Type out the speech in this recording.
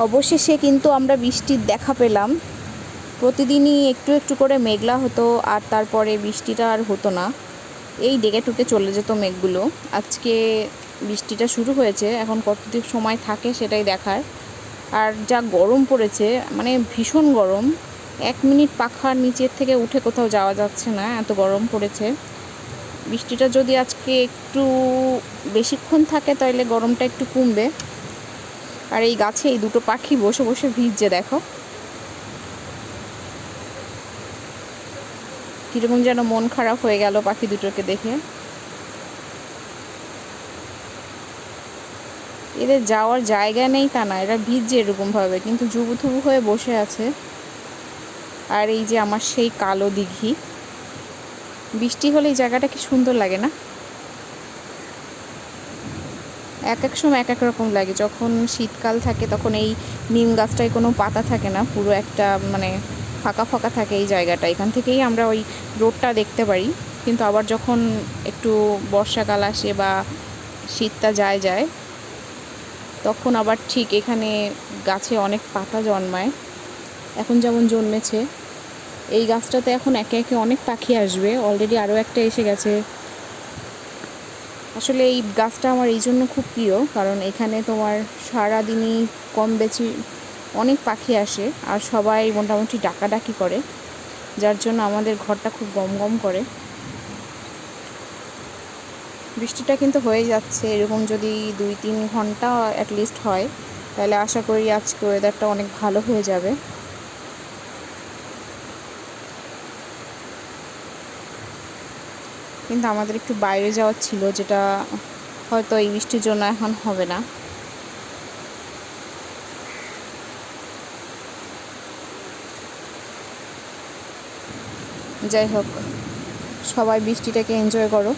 অবশেষে কিন্তু আমরা বৃষ্টির দেখা পেলাম। প্রতিদিনই একটু একটু করে মেঘলা হতো, আর তারপরে বৃষ্টিটা আর হতো না, এই ডেকে টুকে চলে যেত মেঘগুলো। আজকে বৃষ্টিটা শুরু হয়েছে, এখন কতদিন সময় থাকে সেটাই দেখার। আর যা গরম পড়েছে, মানে ভীষণ গরম, 1 মিনিট পাখার নিচের থেকে উঠে কোথাও যাওয়া যাচ্ছে না, এত গরম পড়েছে। বৃষ্টিটা যদি আজকে একটু বেশিক্ষণ থাকে তাহলে গরমটা একটু কমবে। আর এই গাছে এই দুটো পাখি বসে বসে ভিজছে, দেখো কীরকম যেন মন খারাপ হয়ে গেল পাখি দুটোকে দেখে। এদের যাওয়ার জায়গা নেই তা না, এরা ভিজছে এরকমভাবে, কিন্তু জুবুথুবু হয়ে বসে আছে। আর এই যে আমার সেই কালো দিঘি, বৃষ্টি হলে এই জায়গাটা কি সুন্দর লাগে না? এক এক সময় এক এক রকম লাগে। যখন শীতকাল থাকে তখন এই নিম গাছটায় কোনো পাতা থাকে না, পুরো একটা মানে ফাঁকা ফাঁকা থাকে এই জায়গাটা, এখান থেকেই আমরা ওই রোডটা দেখতে পারি। কিন্তু আবার যখন একটু বর্ষাকাল আসে বা শীতটা যায় তখন আবার ঠিক এখানে গাছে অনেক পাতা জন্মায়। এখন যেমন জন্মেছে এই গাছটাতে, এখন একে একে অনেক পাখি আসবে, অলরেডি আরও একটা এসে গেছে। আসলে এই গাছটা আমার এই জন্য খুব প্রিয়, কারণ এখানে তোমার সারাদিনই কম বেশি অনেক পাখি আসে, আর সবাই মোটামুটি ডাকাডাকি করে, যার জন্য আমাদের ঘরটা খুব গম গম করে। বৃষ্টিটা কিন্তু হয়ে যাচ্ছে, এরকম যদি 2-3 ঘন্টা অ্যাটলিস্ট হয় তাহলে আশা করি আজকে ওয়েদারটা অনেক ভালো হয়ে যাবে। কিন্তু আমাদের একটু বাইরে যাওয়ার ছিল, যেটা হয়তো এই বৃষ্টির জন্য এখন হবে না। যাই হোক, সবাই বৃষ্টিটাকে এনজয় করো।